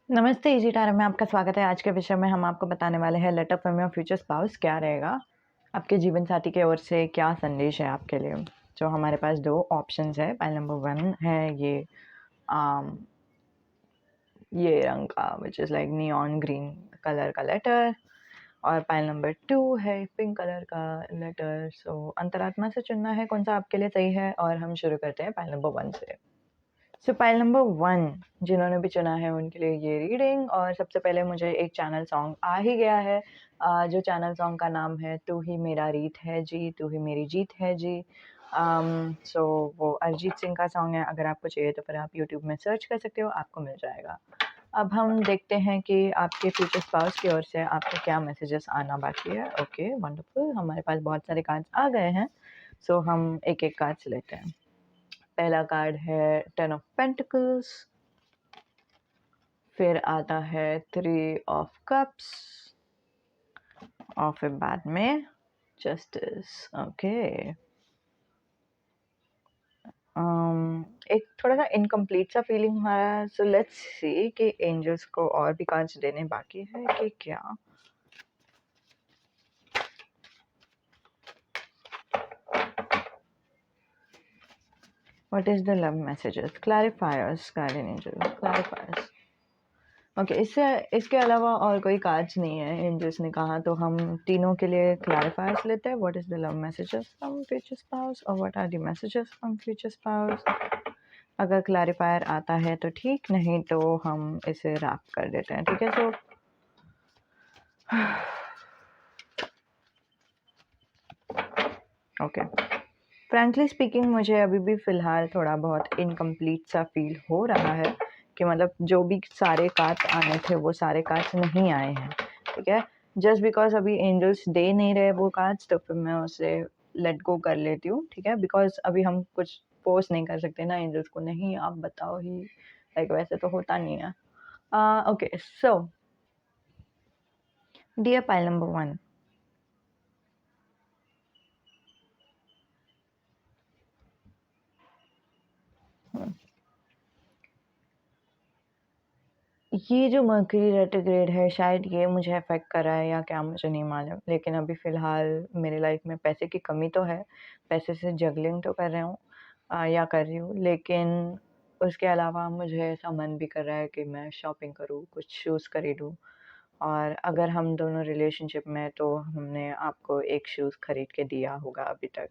नमस्ते इजी टारम में आपका स्वागत है। आज के विषय में हम आपको बताने वाले हैं letter from your future spouse क्या रहेगा, आपके जीवन साथी की ओर से क्या संदेश है आपके लिए। जो हमारे पास दो ऑप्शंस है। पाइल नंबर 1 है आम, ये रंग का विच is like neon green colour का लेटर, और पाइल नंबर 2 है पिंक कलर का लेटर। सो अंतरात्मा से चुनना है कौन सा आपके लिए सही है, और हम शुरू करते हैं पाइल नंबर 1 से। सो पाइल नंबर 1 जिन्होंने भी चुना है उनके लिए ये रीडिंग। और सबसे पहले मुझे एक चैनल सॉन्ग आ ही गया है, जो चैनल सॉन्ग का नाम है तू ही मेरा रीत है जी, तू ही मेरी जीत है जी। सो वो अरिजीत सिंह का सॉन्ग है। अगर आपको चाहिए तो फिर आप यूट्यूब में सर्च कर सकते हो, आपको मिल जाएगा। अब हम देखते हैं कि आपके फ्यूचर स्पाउस की ओर से आपको क्या मैसेजेस आना बाकी है। ओके वंडरफुल, हमारे पास बहुत सारे कार्ड्स आ गए हैं। सो हम एक एक कार्ड से लेते हैं। पहला कार्ड है 10 ऑफ पेंटिकल्स, फिर आता है 3 ऑफ कप्स, और फिर बाद में जस्टिस। ओके, एक थोड़ा सा इनकम्प्लीट सा फीलिंग हमारा। सो लेट्स सी कि एंजल्स को और भी कार्ड्स देने बाकी है कि क्या। What is the love messages, clarifiers, guardian angel clarifiers. Okay, इसके अलावा और कोई कार्ड्स नहीं है एंजल्स ने कहा, तो हम तीनों के लिए क्लैरिफायर्स लेते हैं। What is the love messages from future spouse, और what are the messages from future spouse. अगर क्लैरिफायर आता है तो ठीक, नहीं तो हम इसे रैप कर देते हैं। ठीक है, सो ओके, फ्रैंकली स्पीकिंग मुझे अभी भी फ़िलहाल थोड़ा बहुत इनकम्प्लीट सा फील हो रहा है कि मतलब जो भी सारे कार्ड्स आने थे वो सारे कार्ड्स नहीं आए हैं। ठीक है, जस्ट बिकॉज अभी एंजल्स दे नहीं रहे वो कार्ड्स, तो फिर मैं उसे लेट गो कर लेती हूँ। ठीक है, बिकॉज अभी हम कुछ फोर्स नहीं कर सकते ना एंजल्स को, नहीं आप बताओ ही, लाइक वैसे तो होता नहीं है। Okay, so dear pile number 1, ये जो मर्करी रेट्रोग्रेड है शायद ये मुझे अफेक्ट कर रहा है या क्या मुझे नहीं मालूम, लेकिन अभी फ़िलहाल मेरी लाइफ में पैसे की कमी तो है। पैसे से जगलिंग तो कर रहा हूँ या कर रही हूँ, लेकिन उसके अलावा मुझे ऐसा मन भी कर रहा है कि मैं शॉपिंग करूँ, कुछ शूज़ खरीदूँ। और अगर हम दोनों रिलेशनशिप में, तो हमने आपको एक शूज़ खरीद के दिया होगा अभी तक।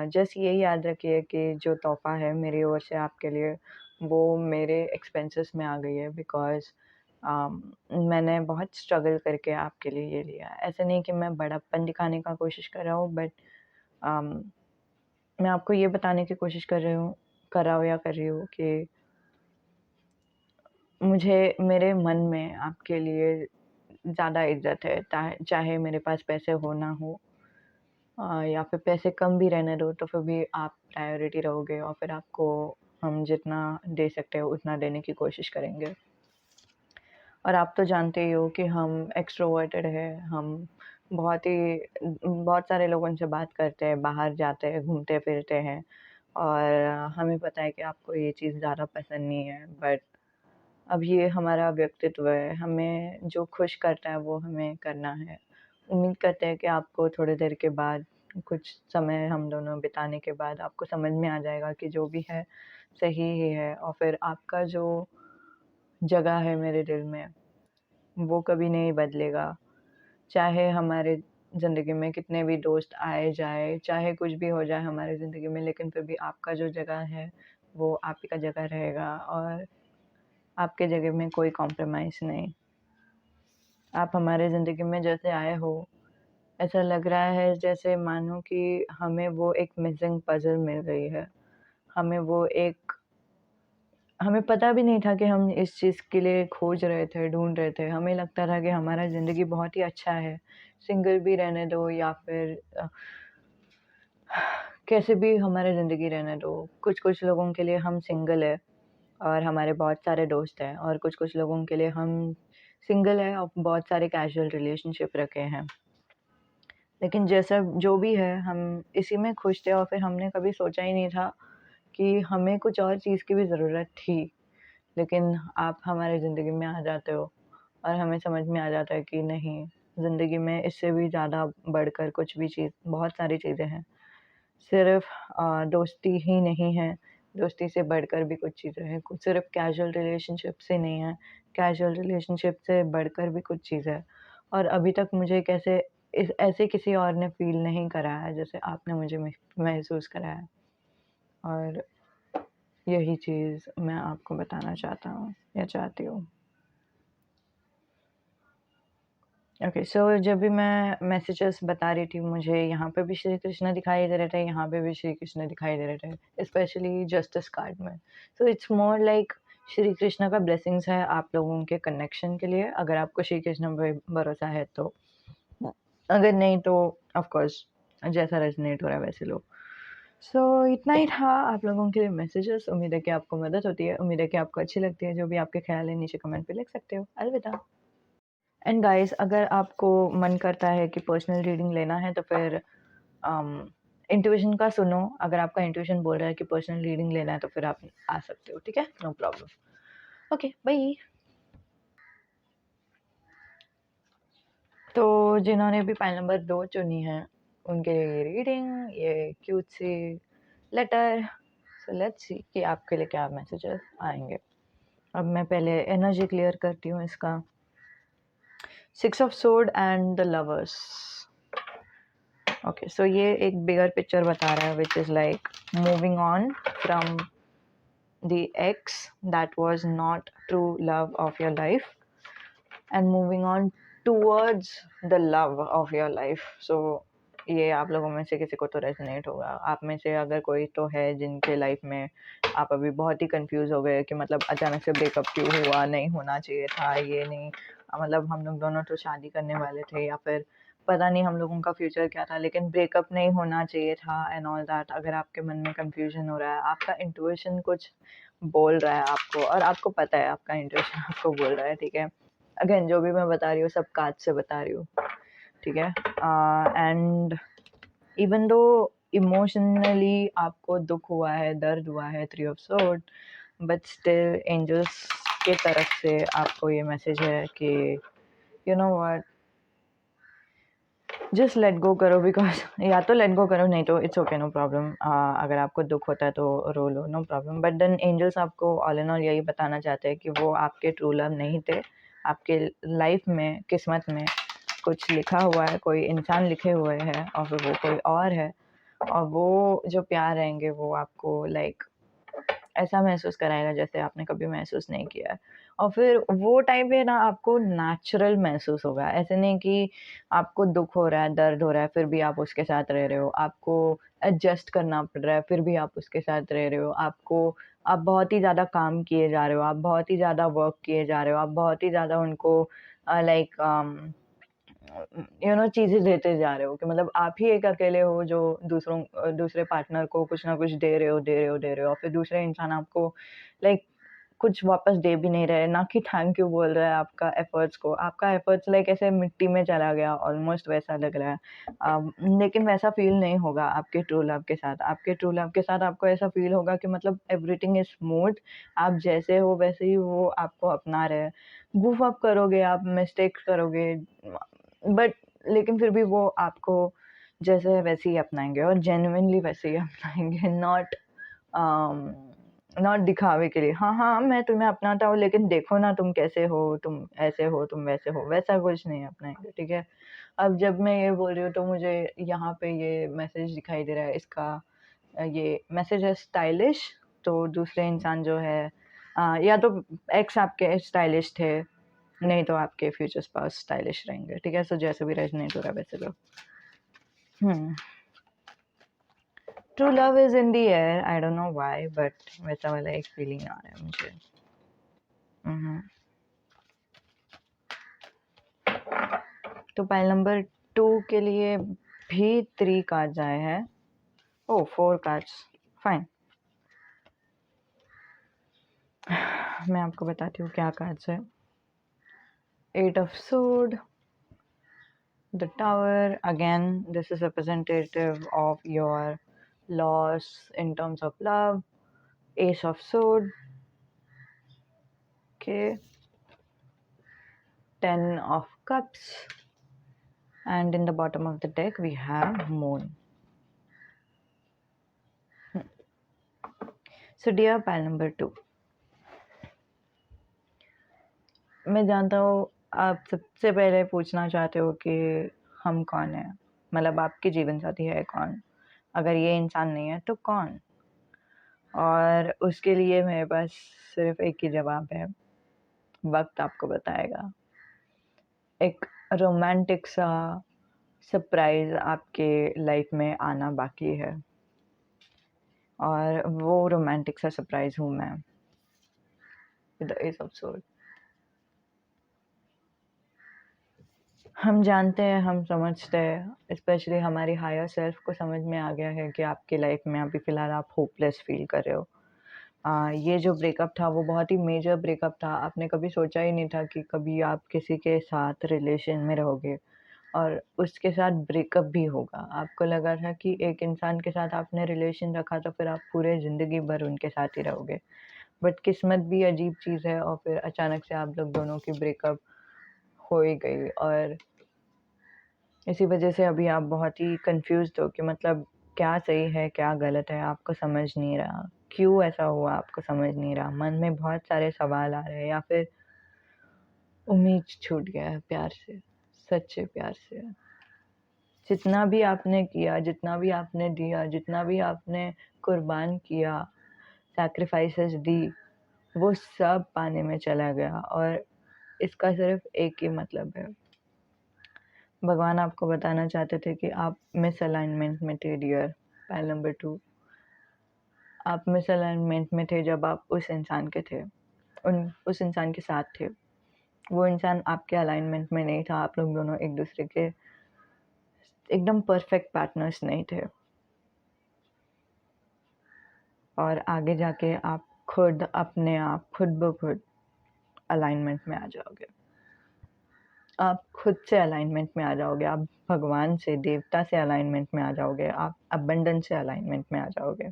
जस्ट ये याद रखिए कि जो तोहफ़ा है मेरी ओर से आपके लिए, वो मेरे एक्सपेंसेस में आ गई है, बिकॉज़ मैंने बहुत स्ट्रगल करके आपके लिए ये लिया है। ऐसा नहीं कि मैं बड़प्पन दिखाने का कोशिश कर रहा हूँ, बट मैं आपको ये बताने की कोशिश कर रहा हूँ या कर रही हूँ कि मुझे मेरे मन में आपके लिए ज़्यादा इज़्ज़त है। चाहे मेरे पास पैसे हो ना हो, या फिर पैसे कम भी रहने दो, तो फिर भी आप प्रायोरिटी रहोगे, और फिर आपको हम जितना दे सकते हो उतना देने की कोशिश करेंगे। और आप तो जानते ही हो कि हम एक्सट्रोवर्टेड हैं, हम बहुत सारे लोगों से बात करते हैं, बाहर जाते हैं, घूमते-फिरते हैं, और हमें पता है कि आपको ये चीज़ ज़्यादा पसंद नहीं है, बट अब ये हमारा व्यक्तित्व है, हमें जो खुश करता है वो हमें करना है। उम्मीद करते हैं कि आपको थोड़ी देर के बाद, कुछ समय हम दोनों बिताने के बाद आपको समझ में आ जाएगा कि जो भी है सही ही है, और फिर आपका जो जगह है मेरे दिल में वो कभी नहीं बदलेगा। चाहे हमारे ज़िंदगी में कितने भी दोस्त आए जाए, चाहे कुछ भी हो जाए हमारी ज़िंदगी में, लेकिन फिर भी आपका जो जगह है वो आप ही का जगह रहेगा, और आपके जगह में कोई कॉम्प्रोमाइज़ नहीं। आप हमारे ज़िंदगी में जैसे आए हो, ऐसा लग रहा है जैसे मानो कि हमें वो एक मिसिंग पज़ल मिल गई है। हमें वो एक हमें पता भी नहीं था कि हम इस चीज़ के लिए खोज रहे थे, ढूँढ रहे थे। हमें लगता था कि हमारा ज़िंदगी बहुत ही अच्छा है, सिंगल भी रहने दो या फिर कैसे भी हमारी ज़िंदगी रहने दो। कुछ-कुछ लोगों के लिए हम सिंगल है और हमारे बहुत सारे दोस्त हैं, और कुछ-कुछ लोगों के लिए हम सिंगल है और बहुत सारे कैज़ुअल रिलेशनशिप रखे हैं। लेकिन जैसा जो भी है, हम इसी में खुश थे, और फिर हमने कभी सोचा ही नहीं था कि हमें कुछ और चीज़ की भी ज़रूरत थी। लेकिन आप हमारी ज़िंदगी में आ जाते हो और हमें समझ में आ जाता है कि नहीं, ज़िंदगी में इससे भी ज़्यादा बढ़कर कुछ भी चीज़, बहुत सारी चीज़ें हैं। सिर्फ़ दोस्ती ही नहीं है, दोस्ती से बढ़कर भी कुछ चीज़ें हैं। कुछ सिर्फ़ कैज़ुअल रिलेशनशिप से नहीं है, कैज़ुअल रिलेशनशिप से बढ़कर भी कुछ चीज़ है। और अभी तक मुझे कैसे ऐसे किसी और ने फ़ील नहीं कराया है, जैसे आपने मुझे महसूस कराया है। और यही चीज़ मैं आपको बताना चाहता हूँ या चाहती हूँ। ओके, सो जब भी मैं मैसेजेस बता रही थी, मुझे यहाँ पे भी श्री कृष्ण दिखाई दे रहे थे, यहाँ पे भी श्री कृष्ण दिखाई दे रहे थे, स्पेशली जस्टिस कार्ड में। So it's more like Shri Krishna का ब्लेसिंग्स है आप लोगों के कनेक्शन के लिए, अगर आपको श्री कृष्ण पे भरोसा है तो। अगर नहीं तो ऑफ कोर्स जैसा रेजोनेट हो रहा है वैसे लो। सो इतना ही था आप लोगों के लिए मैसेजेस। उम्मीद है कि आपको मदद होती है, उम्मीद है कि आपको अच्छी लगती है। जो भी आपके ख्याल है नीचे कमेंट पे लिख सकते हो। अलविदा। एंड गाइस, अगर आपको मन करता है कि पर्सनल रीडिंग लेना है तो फिर इंट्यूशन का सुनो। अगर आपका इंट्यूशन बोल रहा है कि पर्सनल रीडिंग लेना है तो फिर आप आ सकते हो, ठीक है, नो प्रॉब्लम। Okay, bye. तो जिन्होंने भी फाइल नंबर 2 चुनी है उनके लिए ये रीडिंग, ये क्यूट सी लेटर। सो लेट्स सी कि आपके लिए क्या मैसेजेस आएंगे। अब मैं पहले एनर्जी क्लियर करती हूँ इसका। 6 of sword and the lovers. Okay, so ये एक बिगर पिक्चर बता रहा है, which is like moving on from the ex that was not true love of your life and moving on towards the love of your life. So ये आप लोगों में से किसी को तो रेजोनेट होगा। आप में से अगर कोई तो है जिनके लाइफ में आप अभी बहुत ही कंफ्यूज हो गए कि मतलब अचानक से ब्रेकअप क्यों हुआ, नहीं होना चाहिए था, ये नहीं, मतलब हम लोग दोनों तो शादी करने वाले थे, या फिर पता नहीं हम लोगों का फ्यूचर क्या था, लेकिन ब्रेकअप नहीं होना चाहिए था एंड ऑल दैट। अगर आपके मन में कंफ्यूजन हो रहा है, आपका इंट्यूशन कुछ बोल रहा है आपको और आपको पता है आपका इंट्यूशन आपको बोल रहा है, ठीक है। अगेन जो भी मैं बता रही हूँ सब काज से बता रही हूँ, ठीक है। एंड इवन दो इमोशनली आपको दुख हुआ है, दर्द हुआ है, 3 of sword, but still angels के तरफ से आपको ये मैसेज है कि you know what, just let go करो। बिकॉज या तो लेट गो करो, नहीं तो इट्स ओके, नो प्रॉब्लम। अगर आपको दुख होता है तो रो लो, no problem. But then angels आपको ऑल इन ऑल यही बताना चाहते हैं कि वो आपके ट्रू लव नहीं थे। आपके लाइफ में, किस्मत में कुछ लिखा हुआ है, कोई इंसान लिखे हुए हैं और फिर वो कोई और है। और वो जो प्यार रहेंगे वो आपको लाइक ऐसा महसूस कराएगा जैसे आपने कभी महसूस नहीं किया है। और फिर वो टाइम पे ना आपको नेचुरल महसूस होगा। ऐसे नहीं कि आपको दुख हो रहा है, दर्द हो रहा है, फिर भी आप उसके साथ रह रहे हो, आपको एडजस्ट करना पड़ रहा है, फिर भी आप उसके साथ रह रहे हो, आप बहुत ही ज़्यादा काम किए जा रहे हो, आप बहुत ही ज़्यादा वर्क किए जा रहे हो, आप बहुत ही ज़्यादा उनको लाइक चीज़ें देते जा रहे हो कि मतलब आप ही एक अकेले हो जो दूसरे पार्टनर को कुछ ना कुछ दे रहे हो और फिर दूसरे इंसान आपको लाइक कुछ वापस दे भी नहीं रहे, ना कि थैंक यू बोल रहा है आपका एफर्ट्स को। आपका एफर्ट्स लाइक ऐसे मिट्टी में चला गया, ऑलमोस्ट वैसा लग रहा है। लेकिन वैसा फील नहीं होगा आपके ट्रू लव के साथ। आपके ट्रू लव के साथ आपको ऐसा फील होगा कि मतलब एवरीथिंग इज स्मूथ, आप जैसे हो वैसे ही वो आपको अपना रहे। गूफ अप करोगे, आप मिस्टेक करोगे, बट लेकिन फिर भी वो आपको जैसे है वैसे ही अपनाएंगे और जेन्युइनली वैसे ही अपनाएंगे, नॉट दिखावे के लिए। हाँ हाँ, मैं तुम्हें अपनाता हूँ लेकिन देखो ना तुम कैसे हो, तुम ऐसे हो, तुम वैसे हो, वैसा कुछ नहीं अपनाएंगे, ठीक है। अब जब मैं ये बोल रही हूँ तो मुझे यहाँ पे ये मैसेज दिखाई दे रहा है। इसका ये मैसेज है स्टाइलिश। तो दूसरे इंसान जो है या तो एक्स आपके स्टाइलिश थे, नहीं तो आपके फ्यूचर स्पाउस स्टाइलिश रहेंगे, ठीक है। सो जैसे भी रेजोनेट हो रहा है वैसे लो। True love is in the air, I don't know why, but वैसा वाला एक फीलिंग आ रहा है मुझे। तो पाइल नंबर 2 के लिए भी 3 कार्ड्स आए हैं। ओह, 4 कार्ड्स, फाइन। मैं आपको बताती हूँ क्या कार्ड्स है। 8 of sword, the tower. Again, this is representative of your loss in terms of love. Ace of sword, Okay. 10 of Cups. And in the bottom of the deck, we have Moon. So dear pile number 2, मैं जानता हूँ आप सबसे पहले पूछना चाहते हो कि हम कौन हैं, मतलब आपके जीवन साथी है कौन, अगर ये इंसान नहीं है तो कौन। और उसके लिए मेरे पास सिर्फ एक ही जवाब है, वक्त आपको बताएगा। एक रोमांटिक सा सरप्राइज आपके लाइफ में आना बाकी है, और वो रोमांटिक सा सरप्राइज हूँ मैं, with the S of sword. हम जानते हैं, हम समझते हैं, स्पेशली हमारी हायर सेल्फ को समझ में आ गया है कि आपकी लाइफ में अभी फ़िलहाल आप होपलेस फील कर रहे हो। ये जो ब्रेकअप था वो बहुत ही मेजर ब्रेकअप था। आपने कभी सोचा ही नहीं था कि कभी आप किसी के साथ रिलेशन में रहोगे और उसके साथ ब्रेकअप भी होगा। आपको लगा था कि एक इंसान के साथ आपने रिलेशन रखा तो फिर आप पूरे ज़िंदगी भर उनके साथ ही रहोगे, बट किस्मत भी अजीब चीज़ है और फिर अचानक से आप लोग दोनों की ब्रेकअप हो ही गई। और इसी वजह से अभी आप बहुत ही कंफ्यूज्ड हो कि मतलब क्या सही है क्या गलत है, आपको समझ नहीं रहा क्यों ऐसा हुआ, आपको समझ नहीं रहा। मन में बहुत सारे सवाल आ रहे हैं, या फिर उम्मीद छूट गया है प्यार से, सच्चे प्यार से। जितना भी आपने किया, जितना भी आपने दिया, जितना भी आपने कुर्बान किया, सैक्रिफाइसेस दी, वो सब पानी में चला गया। और इसका सिर्फ एक ही मतलब है, भगवान आपको बताना चाहते थे कि आप मिस अलाइनमेंट में थे डियर पाइल नंबर 2। आप मिस अलाइनमेंट में थे जब आप उस इंसान के थे, उस इंसान के साथ थे। वो इंसान आपके अलाइनमेंट में नहीं था, आप लोग दोनों एक दूसरे के एकदम परफेक्ट पार्टनर्स नहीं थे। और आगे जाके आप खुद अपने आप खुद ब खुद अलाइनमेंट में आ जाओगे, आप खुद से अलाइनमेंट में आ जाओगे, आप भगवान से, देवता से अलाइनमेंट में आ जाओगे, आप अबंडेंस से अलाइनमेंट में आ जाओगे,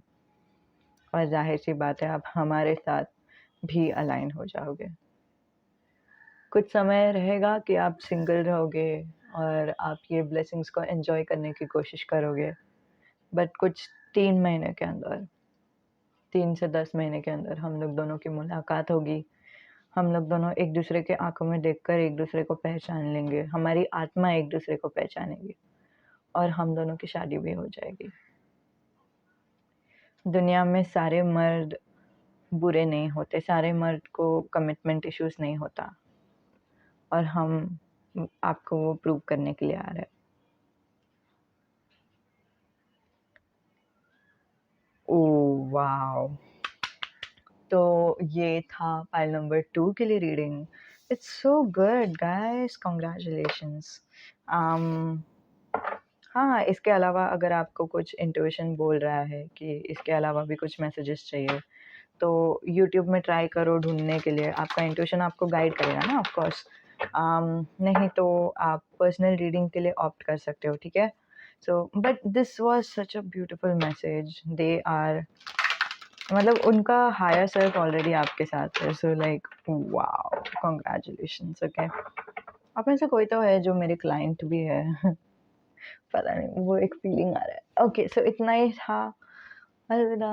और जाहिर सी बात है आप हमारे साथ भी अलाइन हो जाओगे। कुछ समय रहेगा कि आप सिंगल रहोगे और आप ये ब्लेसिंग्स को एंजॉय करने की कोशिश करोगे, बट कुछ 3 महीने के अंदर, 3 से 10 महीने के अंदर हम लोग दोनों की मुलाकात होगी। हम लोग दोनों एक दूसरे के आंखों में देखकर एक दूसरे को पहचान लेंगे, हमारी आत्मा एक दूसरे को पहचानेगी, और हम दोनों की शादी भी हो जाएगी। दुनिया में सारे मर्द बुरे नहीं होते, सारे मर्द को कमिटमेंट इश्यूज नहीं होता, और हम आपको वो प्रूव करने के लिए आ रहे हैं। Oh wow! तो ये था पाइल नंबर 2 के लिए reading. It's so good guys, congratulations. हाँ, इसके अलावा अगर आपको कुछ इंट्यूशन बोल रहा है कि इसके अलावा भी कुछ मैसेजेस चाहिए, तो यूट्यूब में ट्राई करो ढूँढने के लिए, आपका इंट्यूशन आपको गाइड करेगा ना ऑफ कोर्स। नहीं तो आप पर्सनल रीडिंग के लिए ऑप्ट कर सकते हो, ठीक है? So but this was such a beautiful message. They are, मतलब उनका हायर सेल्फ ऑलरेडी आपके साथ है, so like wow, congratulations. Okay, आप में से कोई तो है जो मेरे क्लाइंट भी है पता नहीं, वो एक फीलिंग आ रहा है। ओके, सो इतना ही था, अलविदा।